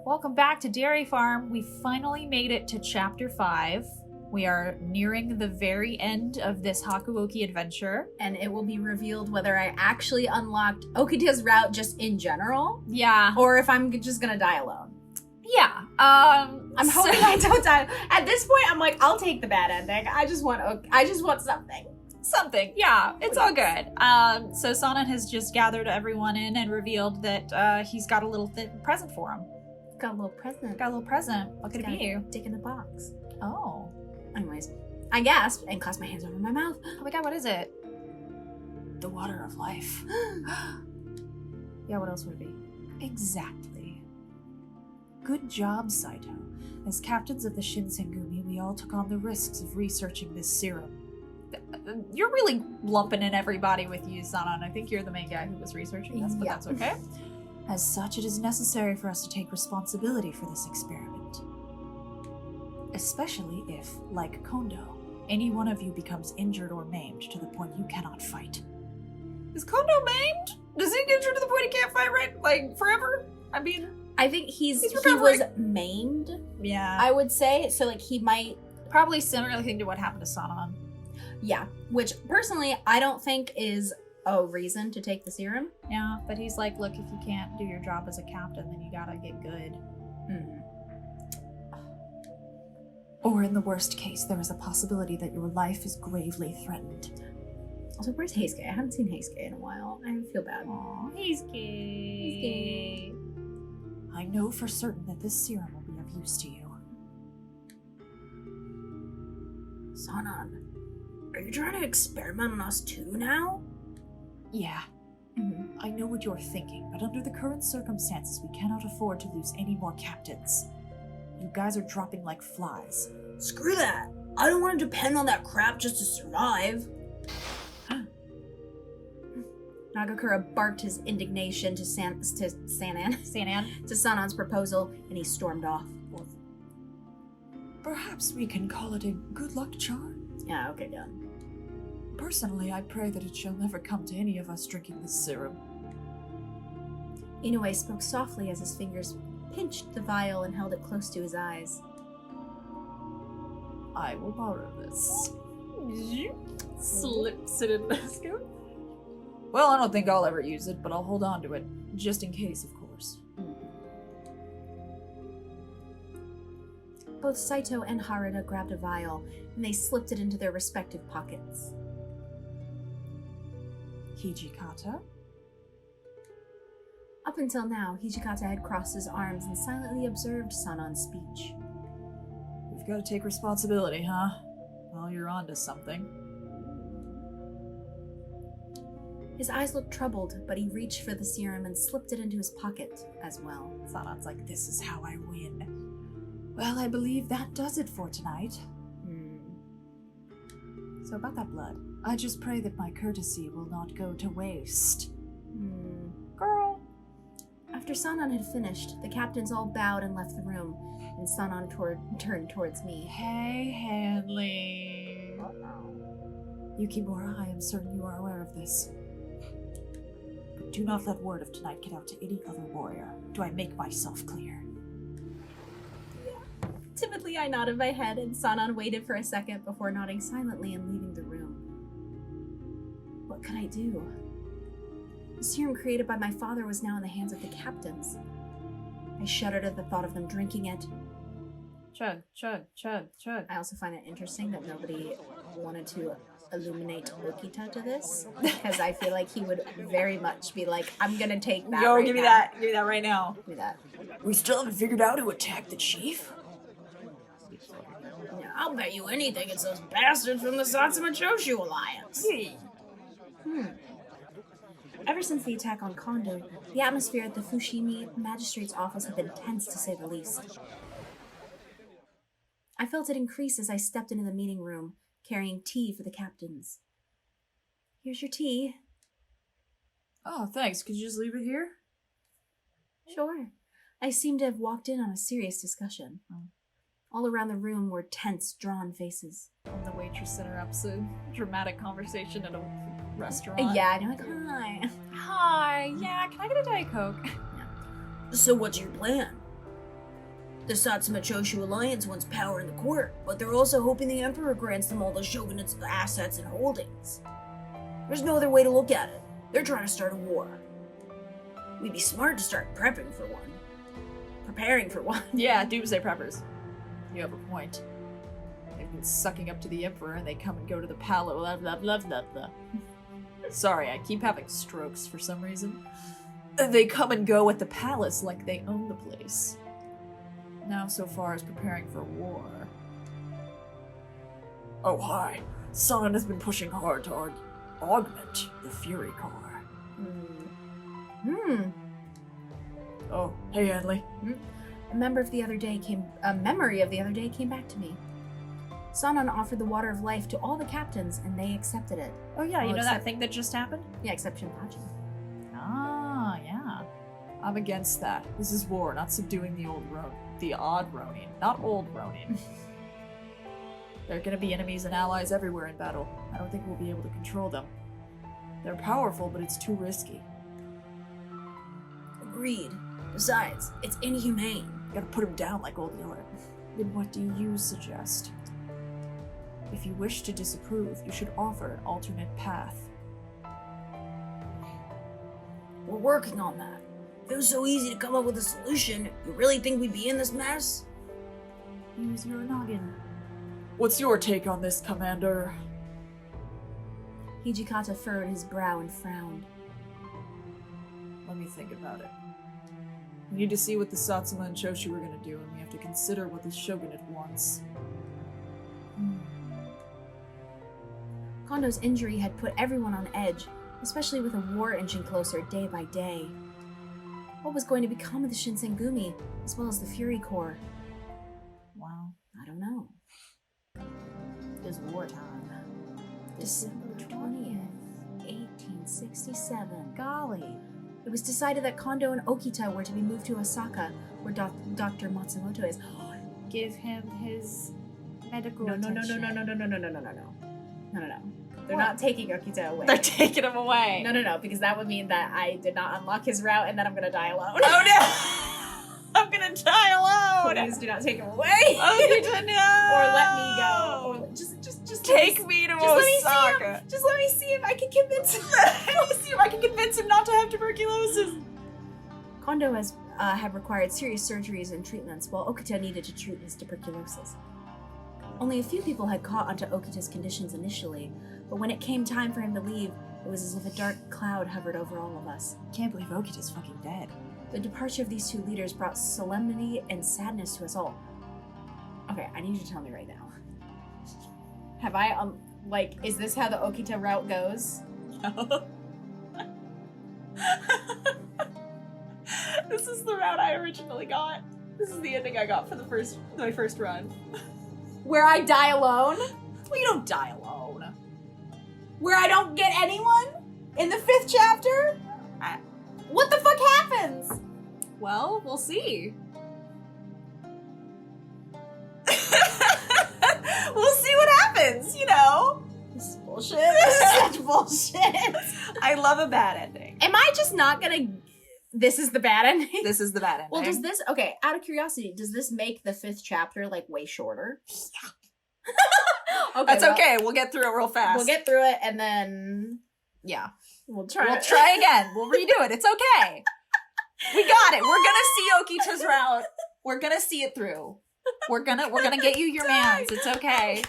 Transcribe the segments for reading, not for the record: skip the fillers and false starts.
Welcome back to Dairy Farm. We finally made it to chapter 5. We are nearing the very end of this Hakuoki adventure. And it will be revealed whether I actually unlocked Okita's route just in general. Yeah. Or if I'm just gonna die alone. Yeah. I'm hoping I don't die. At this point, I'm like, I'll take the bad ending. I just want something. Something. Yeah, it's all good. So Sanan has just gathered everyone in and revealed that he's got a little present for him. Got a little present. Got a little present. What could it be? Dick in the box. Oh. Anyways, I gasped and clasped my hands over my mouth. Oh my god, what is it? The water of life. Yeah, what else would it be? Exactly. Good job, Saito. As captains of the Shinsengumi, we all took on the risks of researching this serum. You're really lumping in everybody with you, Sanan. I think you're the main guy who was researching this, but that's okay. As such, it is necessary for us to take responsibility for this experiment. Especially if, like Kondo, any one of you becomes injured or maimed to the point you cannot fight. Is Kondo maimed? Does he get injured to the point he can't fight, right? Like, forever? I mean... I think he was maimed. Yeah. I would say. So, like, he might... Probably similar thing to what happened to Sanan. Yeah. Which, personally, I don't think is a reason to take the serum. Yeah, but he's like, look, if you can't do your job as a captain, then you gotta get good. Or in the worst case, there is a possibility that your life is gravely threatened. Also, where's Heisuke? I haven't seen Heisuke in a while. I feel bad. Aw, Heisuke. I know for certain that this serum will be of use to you. Sanan, are you trying to experiment on us too now? Yeah. I know what you're thinking, but under the current circumstances, we cannot afford to lose any more captains. You guys are dropping like flies. Screw that! I don't want to depend on that crap just to survive. Nagakura barked his indignation to Sanan's proposal, and he stormed off. Perhaps we can call it a good luck charm. Yeah, okay, done. Personally, I pray that it shall never come to any of us drinking this serum. Inoue spoke softly as his fingers pinched the vial and held it close to his eyes. I will borrow this. Slips it in the scoop. Well, I don't think I'll ever use it, but I'll hold on to it, just in case, of course. Both Saito and Harada grabbed a vial, and they slipped it into their respective pockets. Hijikata? Up until now, Hijikata had crossed his arms and silently observed Sanan's speech. You've got to take responsibility, huh? Well, you're onto something. His eyes looked troubled, but he reached for the serum and slipped it into his pocket as well. Sanan's like, this is how I win. Well, I believe that does it for tonight. So about that blood, I just pray that my courtesy will not go to waste. Girl. After Sanan had finished, the captains all bowed and left the room, and Sanan turned towards me. Hey, Hanley. Yukimura, I am certain you are aware of this. But do not let word of tonight get out to any other warrior. Do I make myself clear? Timidly, I nodded my head, and Sanan waited for a second before nodding silently and leaving the room. What could I do? The serum created by my father was now in the hands of the captains. I shuddered at the thought of them drinking it. Chug, chug, chug, chug. I also find it interesting that nobody wanted to illuminate Okita to this, because I feel like he would very much be like, I'm gonna take that. Yo, right give me now. that. Give me that right now. Give me that. We still haven't figured out who attacked the chief? Yeah, I'll bet you anything it's those bastards from the Satsuma Choshu Alliance. Ever since the attack on Kondo, the atmosphere at the Fushimi Magistrate's office had been tense, to say the least. I felt it increase as I stepped into the meeting room, carrying tea for the captains. Here's your tea. Oh, thanks. Could you just leave it here? Sure. I seemed to have walked in on a serious discussion. All around the room were tense, drawn faces. And the waitress interrupts a dramatic conversation at a restaurant. Yeah, and you're like, hi. Hi, yeah, can I get a Diet Coke? So what's your plan? The Satsuma Choshu Alliance wants power in the court, but they're also hoping the Emperor grants them all the shogunate's assets and holdings. There's no other way to look at it. They're trying to start a war. We'd be smart to start prepping for one. Preparing for one. Yeah, doomsday preppers. You have a point. They've been sucking up to the Emperor and they come and go to the palace. Blah, blah, blah, blah, blah. Sorry, I keep having strokes for some reason. They come and go at the palace like they own the place. Now, so far as preparing for war. Oh, hi. Son has been pushing hard to augment the Fury Core. Oh, hey, Hanley. A memory of the other day came back to me. Sanan offered the water of life to all the captains, and they accepted it. Oh yeah, Well, you know that except- thing that just happened? Yeah, except Shinpachi. Ah, yeah. I'm against that. This is war, not subduing the odd Ronin, not old Ronin. There are gonna be enemies and allies everywhere in battle. I don't think we'll be able to control them. They're powerful, but it's too risky. Agreed. Besides, it's inhumane. Gotta put him down like old Dere. Then what do you suggest? If you wish to disapprove, you should offer an alternate path. We're working on that. If it was so easy to come up with a solution, you really think we'd be in this mess? Use your noggin. What's your take on this, Commander? Hijikata furrowed his brow and frowned. Let me think about it. We need to see what the Satsuma and Choshu are gonna do, and we have to consider what the shogunate wants. Kondo's injury had put everyone on edge, especially with a war inching closer day by day. What was going to become of the Shinsengumi, as well as the Fury Corps? Wow. I don't know. It's wartime. December 20th, 1867. Golly. It was decided that Kondo and Okita were to be moved to Osaka, where Dr. Matsumoto is. Give him his medical No. They're What? not taking Okita away. They're taking him away. No, because that would mean that I did not unlock his route and then I'm gonna die alone. Oh no! I'm gonna die alone! Please do not take him away. Okita, no! Or let me go. Or just Take me to just let me see Osaka! him. Just let me see if I can convince him. Let me see if I can convince him not to have tuberculosis! Kondo has had required serious surgeries and treatments, while Okita needed to treat his tuberculosis. Only a few people had caught onto Okita's conditions initially, but when it came time for him to leave, it was as if a dark cloud hovered over all of us. Can't believe Okita's fucking dead. The departure of these two leaders brought solemnity and sadness to us all. Okay, I need you to tell me right now. Have I, is this how the Okita route goes? No. This is the route I originally got. This is the ending I got for my first run. Where I die alone? Well, you don't die alone. Where I don't get anyone? In the 5th chapter? What the fuck happens? Well, we'll see. We'll see what happens, you know? This is bullshit. This is such bullshit. I love a bad ending. Am I just not gonna... This is the bad ending? This is the bad ending. Well, does this... Okay, out of curiosity, does this make the 5th chapter, way shorter? Yeah. Okay, That's well, okay. We'll get through it real fast. We'll get through it, and then... Yeah. We'll try again. We'll redo it. It's okay. We got it. We're gonna see Okita's route. We're gonna see it through. We're gonna get you your mans. It's okay.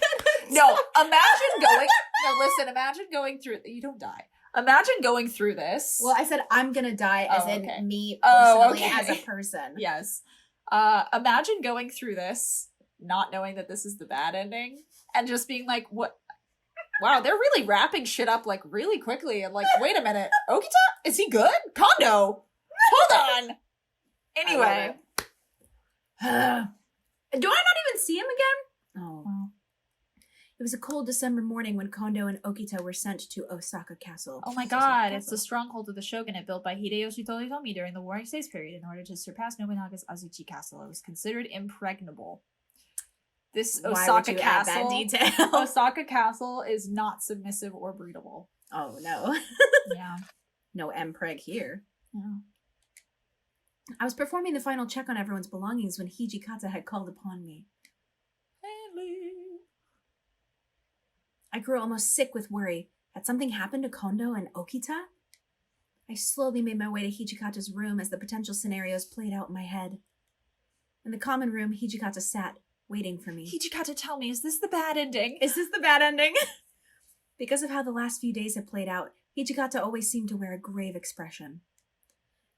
No, imagine going through. You don't die. Imagine going through this. Well, I said I'm gonna die as okay. in me Oh, personally okay. as a person. Yes. Imagine going through this, not knowing that this is the bad ending, and just being like, what? Wow, they're really wrapping shit up really quickly. And wait a minute. Okita? Is he good? Kondo? Hold on. Anyway. Do I not even see him again? Oh. Wow. It was a cold December morning when Kondo and Okita were sent to Osaka Castle. Oh my god, it's the stronghold of the shogunate built by Hideyoshi Toyotomi during the Warring States period in order to surpass Nobunaga's Azuchi Castle. It was considered impregnable. This Why Osaka would you add Castle, that detail? Osaka Castle is not submissive or breedable. Oh, no. Yeah. No M-Preg here. Yeah. I was performing the final check on everyone's belongings when Hijikata had called upon me. Hanley. I grew almost sick with worry. Had something happened to Kondo and Okita? I slowly made my way to Hijikata's room as the potential scenarios played out in my head. In the common room, Hijikata sat, waiting for me. Hijikata, tell me, is this the bad ending? Is this the bad ending? Because of how the last few days had played out, Hijikata always seemed to wear a grave expression.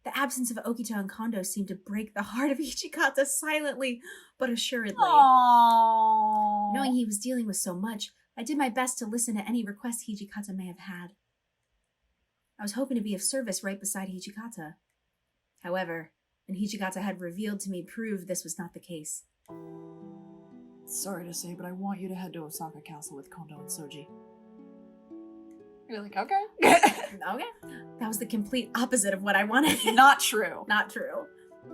The absence of Okita and Kondo seemed to break the heart of Hijikata silently, but assuredly. Aww. Knowing he was dealing with so much, I did my best to listen to any requests Hijikata may have had. I was hoping to be of service right beside Hijikata. However, when Hijikata had revealed to me proved this was not the case. Sorry to say, but I want you to head to Osaka Castle with Kondo and Soji. You're like, okay. Okay. That was the complete opposite of what I wanted. Not true. Not true.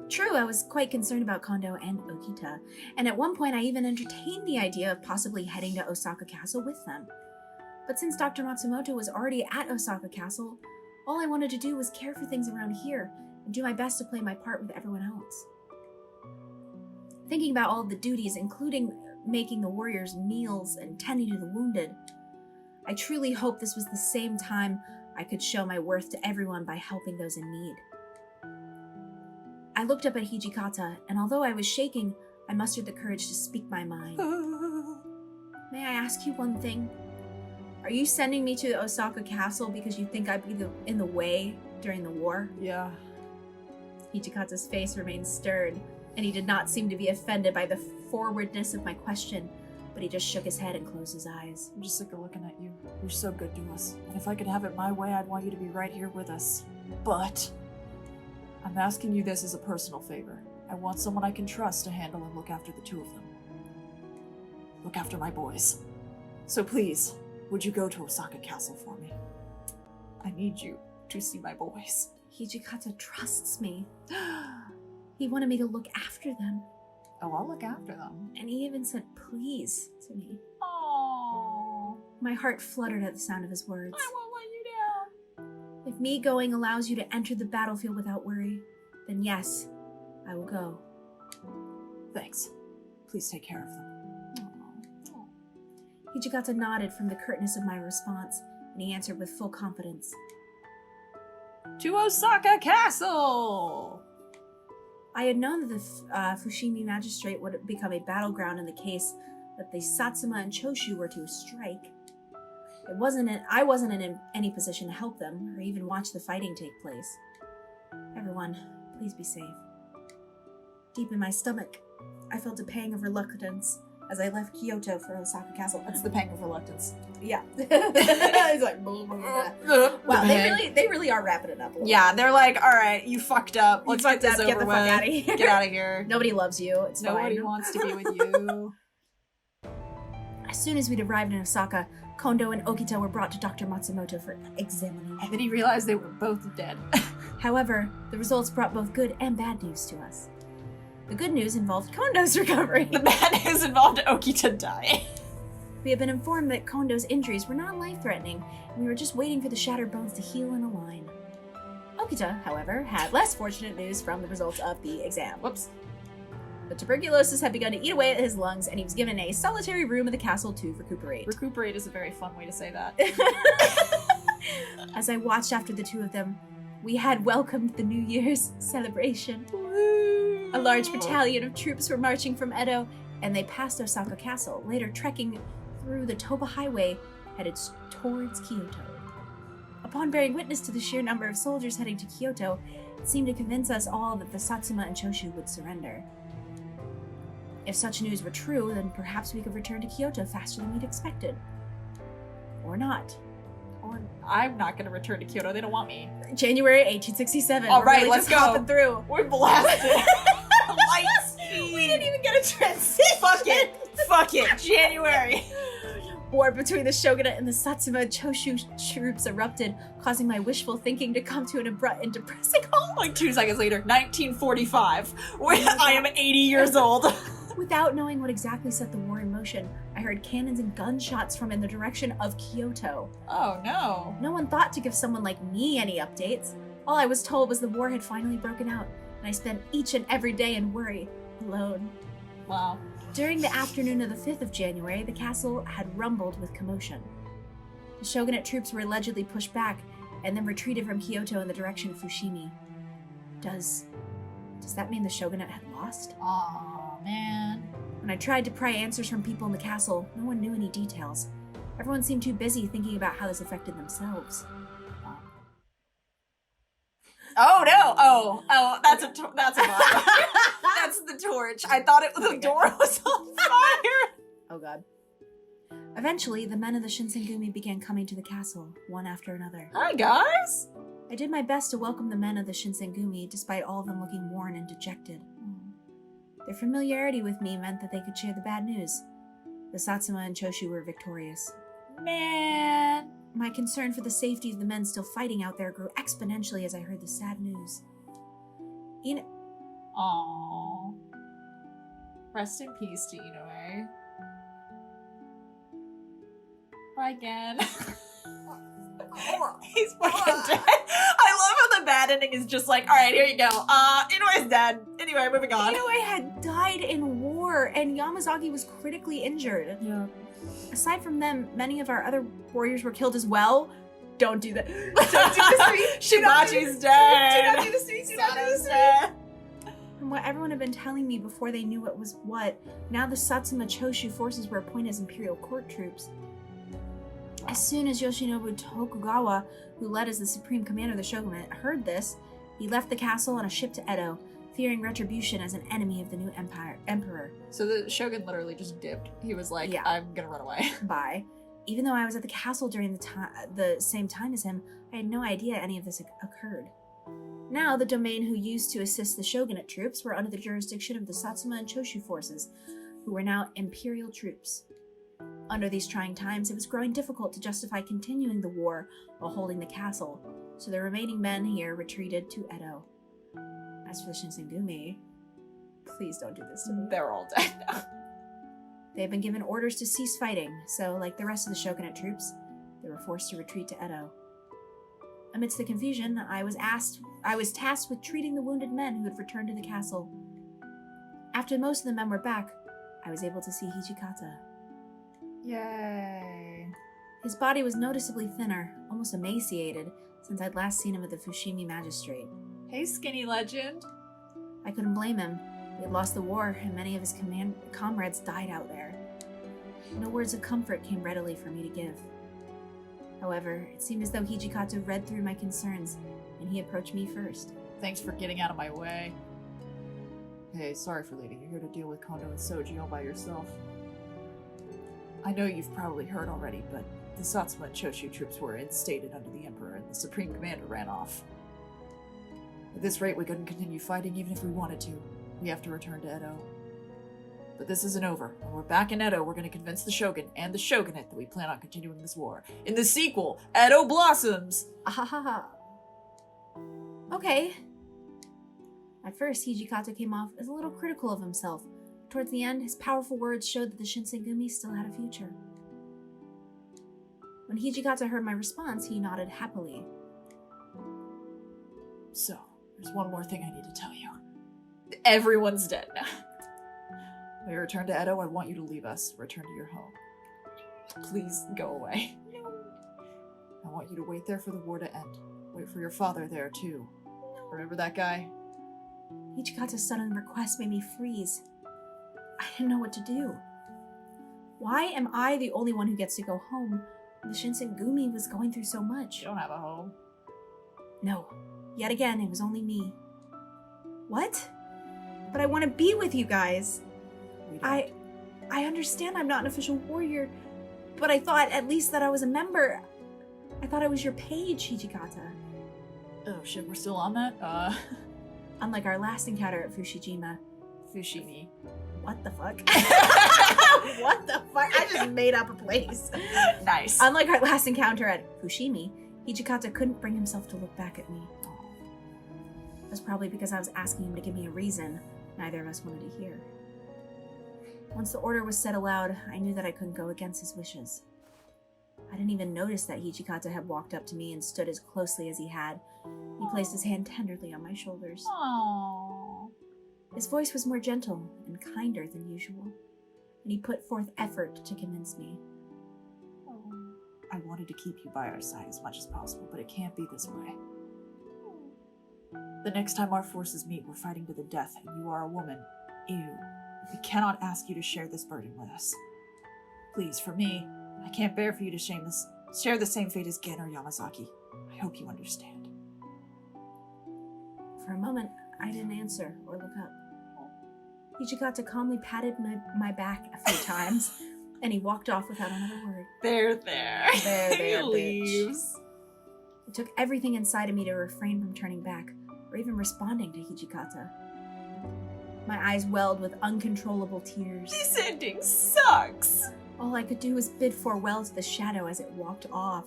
True, I was quite concerned about Kondo and Okita, and at one point I even entertained the idea of possibly heading to Osaka Castle with them. But since Dr. Matsumoto was already at Osaka Castle, all I wanted to do was care for things around here and do my best to play my part with everyone else. Thinking about all of the duties, including making the warriors meals and tending to the wounded, I truly hope this was the same time I could show my worth to everyone by helping those in need. I looked up at Hijikata, and although I was shaking, I mustered the courage to speak my mind. May I ask you one thing? Are you sending me to Osaka Castle because you think I'd be in the way during the war? Yeah. Hijikata's face remained stern, and he did not seem to be offended by the forwardness of my question, but he just shook his head and closed his eyes. I'm just sick of looking at you. You're so good to us. And if I could have it my way, I'd want you to be right here with us. But I'm asking you this as a personal favor. I want someone I can trust to handle and look after the two of them. Look after my boys. So please, would you go to Osaka Castle for me? I need you to see my boys. Hijikata trusts me. He wanted me to look after them. Oh, I'll look after them. And he even said please to me. Aww. My heart fluttered at the sound of his words. I won't let you down. If me going allows you to enter the battlefield without worry, then yes, I will go. Thanks. Please take care of them. Hijikata nodded from the curtness of my response, and he answered with full confidence. To Osaka Castle! I had known that the Fushimi magistrate would become a battleground in the case that the Satsuma and Choshu were to strike. I wasn't in any position to help them, or even watch the fighting take place. Everyone, please be safe. Deep in my stomach, I felt a pang of reluctance as I left Kyoto for Osaka Castle. That's the pang of reluctance. Yeah. It's like, blah, blah, blah. Wow, they really are wrapping it up a little. Yeah, they're like, all right, you fucked up. Let's get this over get the with. fuck out of here. Get out of here. Nobody loves you. It's Nobody fine. wants to be with you. As soon as we'd arrived in Osaka, Kondo and Okita were brought to Dr. Matsumoto for examination. And then he realized they were both dead. However, the results brought both good and bad news to us. The good news involved Kondo's recovery. The bad news involved Okita dying. We had been informed that Kondo's injuries were not life-threatening, and we were just waiting for the shattered bones to heal and align. Okita, however, had less fortunate news from the results of the exam. Whoops. The tuberculosis had begun to eat away at his lungs, and he was given a solitary room in the castle to recuperate. Recuperate is a very fun way to say that. As I watched after the two of them, we had welcomed the New Year's celebration. A large battalion of troops were marching from Edo, and they passed Osaka Castle, later trekking through the Toba Highway, headed towards Kyoto. Upon bearing witness to the sheer number of soldiers heading to Kyoto, it seemed to convince us all that the Satsuma and Choshu would surrender. If such news were true, then perhaps we could return to Kyoto faster than we'd expected. Or not. Or I'm not going to return to Kyoto. They don't want me. January 1867. All right, really let's just go. hopping through. We're blasted. Light speed. We didn't even get a transition. Fuck it. Fuck it. January. War between the shogunate and the Satsuma Choshu troops erupted, causing my wishful thinking to come to an abrupt and depressing halt. Like 2 seconds later, 1945. I am 80 years old. Without knowing what exactly set the war in motion, I heard cannons and gunshots from in the direction of Kyoto. Oh no. No one thought to give someone like me any updates. All I was told was the war had finally broken out, and I spent each and every day in worry, alone. Wow. During the afternoon of the 5th of January, the castle had rumbled with commotion. The shogunate troops were allegedly pushed back and then retreated from Kyoto in the direction of Fushimi. Does that mean the shogunate had lost? Aw, man. When I tried to pry answers from people in the castle, no one knew any details. Everyone seemed too busy thinking about how this affected themselves. Oh no! Oh, that's a that's the torch. I thought the door was on fire. Oh god. Eventually, the men of the Shinsengumi began coming to the castle, one after another. Hi guys. I did my best to welcome the men of the Shinsengumi, despite all of them looking worn and dejected. Their familiarity with me meant that they could share the bad news. The Satsuma and Choshu were victorious. Man. My concern for the safety of the men still fighting out there grew exponentially as I heard the sad news. Aww. Rest in peace to Inoue. Bye again. He's fucking dead. I love how the bad ending is just like, alright, here you go. Inoue's dead. Anyway, moving on. Inoue had died in war, and Yamazaki was critically injured. Yeah. Aside from them, many of our other warriors were killed as well. Don't do that. Don't do this to me. Shibachi's dead. Do not do this to me. Do not do this to me. dead. From what everyone had been telling me before they knew what was what, now the Satsuma Choshu forces were appointed as imperial court troops. As soon as Yoshinobu Tokugawa, who led as the supreme commander of the shogunate, heard this, he left the castle on a ship to Edo, fearing retribution as an enemy of the new emperor. So the shogun literally just dipped. He was like, Yeah. I'm gonna run away. Bye. Even though I was at the castle during the same time as him, I had no idea any of this occurred. Now, the domain who used to assist the shogunate troops were under the jurisdiction of the Satsuma and Choshu forces, who were now imperial troops. Under these trying times, it was growing difficult to justify continuing the war while holding the castle, so the remaining men here retreated to Edo. As for the Shinsengumi, please don't do this to me. They're all dead now. They had been given orders to cease fighting, so, like the rest of the shogunate troops, they were forced to retreat to Edo. Amidst the confusion, I was tasked with treating the wounded men who had returned to the castle. After most of the men were back, I was able to see Hijikata. Yay. His body was noticeably thinner, almost emaciated, since I'd last seen him at the Fushimi magistrate. Hey, skinny legend. I couldn't blame him. He had lost the war, and many of his comrades died out there. No words of comfort came readily for me to give. However, it seemed as though Hijikata read through my concerns, and he approached me first. Thanks for getting out of my way. Hey, sorry for leaving you here to deal with Kondo and Soji all by yourself. I know you've probably heard already, but the Satsuma and Choshu troops were instated under the Emperor, and the Supreme Commander ran off. At this rate, we couldn't continue fighting even if we wanted to. We have to return to Edo. But this isn't over. When we're back in Edo, we're going to convince the Shogun and the Shogunate that we plan on continuing this war. In the sequel, Edo blossoms! Ahahaha. Okay. At first, Hijikata came off as a little critical of himself. Towards the end, his powerful words showed that the Shinsengumi still had a future. When Hijikata heard my response, he nodded happily. So, there's one more thing I need to tell you. Everyone's dead now. When you return to Edo, I want you to leave us. Return to your home. Please go away. I want you to wait there for the war to end. Wait for your father there, too. Remember that guy? Hijikata's sudden request made me freeze. I didn't know what to do. Why am I the only one who gets to go home when the Shinsengumi was going through so much? You don't have a home. No. Yet again, it was only me. What? But I want to be with you guys. We don't. I understand I'm not an official warrior, but I thought at least that I was a member. I thought I was your page, Hijikata. Oh shit, we're still on that? Unlike our last encounter at Fushijima. Fushimi. What the fuck? What the fuck? I just made up a place. Nice. Unlike our last encounter at Fushimi, Hijikata couldn't bring himself to look back at me. That's probably because I was asking him to give me a reason neither of us wanted to hear. Once the order was said aloud, I knew that I couldn't go against his wishes. I didn't even notice that Hijikata had walked up to me and stood as closely as he had. He placed his hand tenderly on my shoulders. Aww. His voice was more gentle and kinder than usual, and he put forth effort to convince me. I wanted to keep you by our side as much as possible, but it can't be this way. The next time our forces meet, we're fighting to the death, and you are a woman. Ew. We cannot ask you to share this burden with us. Please, for me, I can't bear for you to share the same fate as Gen or Yamazaki. I hope you understand. For a moment, I didn't answer or look up. Hijikata calmly patted my back a few times, and he walked off without another word. There. There, He bitch. leaves. It took everything inside of me to refrain from turning back, or even responding to Hijikata. My eyes welled with uncontrollable tears. This ending sucks. All I could do was bid farewell to the shadow as it walked off.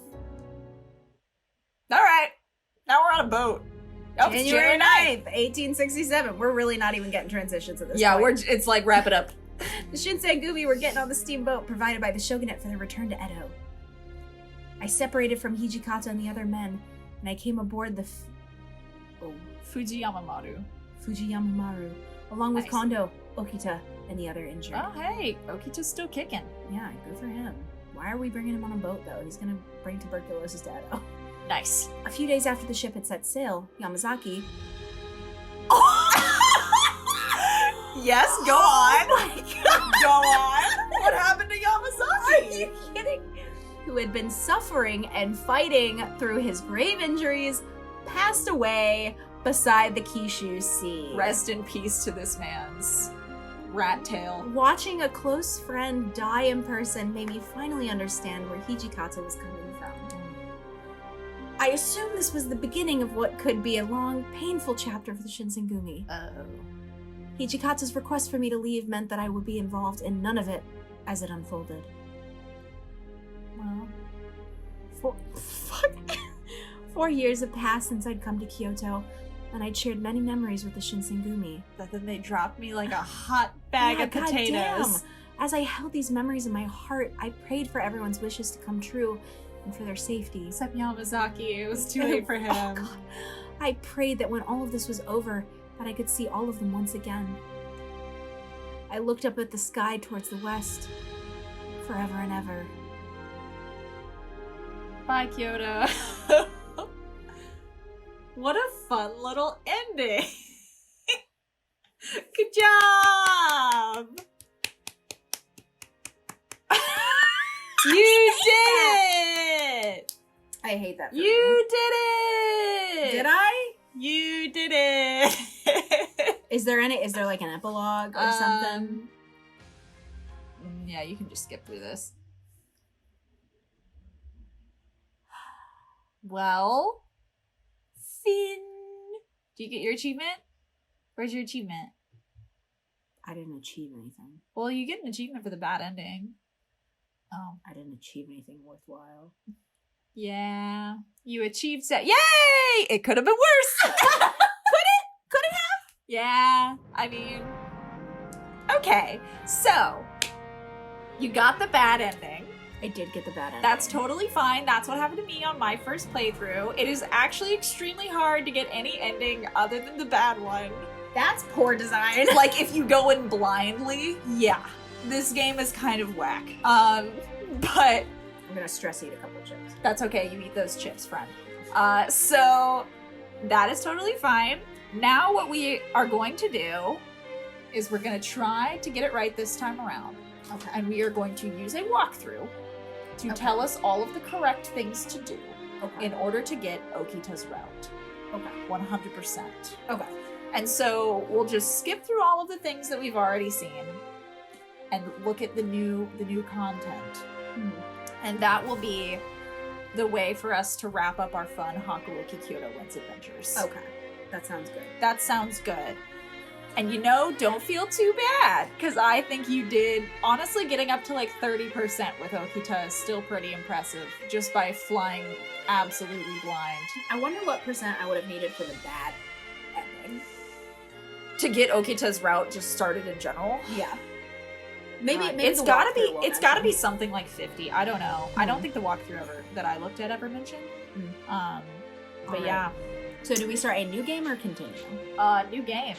All right, now we're on a boat. Oh, it's January January 9th, 1867. We're really not even getting transitions at this Yeah, point. it's like wrap it up. The Shinsengumi were getting on the steamboat provided by the shogunate for their return to Edo. I separated from Hijikata and the other men, and I came aboard the Fujiyama Maru. Fujiyama Maru, along with Nice. Kondo, Okita, and the other injured. Oh, hey, Okita's still kicking. Yeah, good for him. Why are we bringing him on a boat, though? He's gonna bring tuberculosis to Edo. Nice. A few days after the ship had set sail, Yamazaki... Yes, go on. Go on. What happened to Yamazaki? Are you kidding? Who had been suffering and fighting through his grave injuries, passed away beside the Kishu Sea. Rest in peace to this man's rat tail. Watching a close friend die in person made me finally understand where Hijikata was coming from. I assume this was the beginning of what could be a long, painful chapter for the Shinsengumi. Oh. Hijikata's request for me to leave meant that I would be involved in none of it as it unfolded. Well, 4 years have passed since I'd come to Kyoto, and I'd shared many memories with the Shinsengumi. But then they dropped me like a hot bag of potatoes. Goddamn. As I held these memories in my heart, I prayed for everyone's wishes to come true and for their safety. Except Yamazaki, it was too late for him. Oh, God. I prayed that when all of this was over, that I could see all of them once again. I looked up at the sky towards the west, forever and ever. Bye, Kyoto. What a fun little ending. Good job. You did it. I hate that. You did it. Did I? You did it. Is there like an epilogue or something? Yeah, you can just skip through this. Well, Finn. Do you get your achievement? Where's your achievement? I didn't achieve anything. Well, you get an achievement for the bad ending. Oh. I didn't achieve anything worthwhile. Yeah. You achieved set. Yay! It could have been worse. Could it have? Yeah. I mean, okay. So, you got the bad ending. I did get the bad ending. That's totally fine. That's what happened to me on my first playthrough. It is actually extremely hard to get any ending other than the bad one. That's poor design. Like, if you go in blindly, yeah. This game is kind of whack. But I'm gonna stress eat a couple chips. that's okay. You eat those chips, friend. So that is totally fine. Now what we are going to do is we're going to try to get it right this time around. Okay. And we are going to use a walkthrough to tell us all of the correct things to do Okay. in order to get Okita's route. Okay. 100%. Okay. And so we'll just skip through all of the things that we've already seen and look at the new content. And that will be the way for us to wrap up our fun Hakuoki Kyoto Wins adventures. Okay. That sounds good. That sounds good. And don't feel too bad, because I think you did, honestly, getting up to like 30% with Okita is still pretty impressive, just by flying absolutely blind. I wonder what percent I would have needed for the bad ending. To get Okita's route just started in general. Yeah. Maybe it's the gotta walkthrough will be gotta be mention. something like 50. I don't know. I don't think the walkthrough that I looked at ever mentioned. But Alright. yeah. So do we start a new game or continue? New game.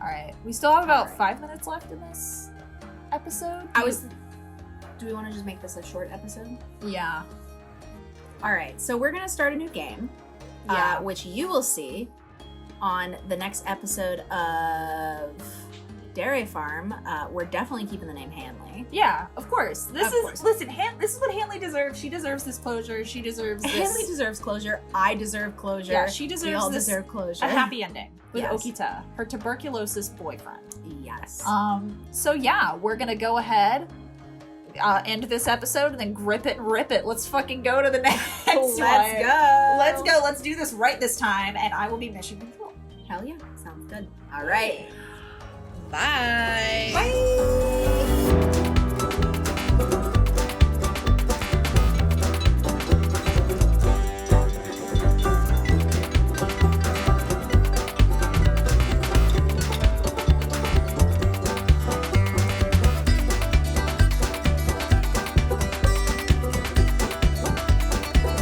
Alright. We still have about Alright. 5 minutes left in this episode. Do we want to just make this a short episode? Yeah. All right, so we're gonna start a new game, Yeah. which you will see on the next episode of Dere Farm. We're definitely keeping the name Hanley. Yeah, of course. This is course. listen, this is what Hanley deserves. She deserves this closure. She deserves this. Hanley deserves closure. I deserve closure. Yeah, she We deserves all this deserve closure. a happy ending with Yes. Okita, her tuberculosis boyfriend. Yes. So yeah, we're gonna go ahead, end this episode, and then grip it and rip it. Let's fucking go to the next one. Let's go. Let's do this right this time, and I will be mission control. Hell yeah, sounds good. All right. Bye. Bye.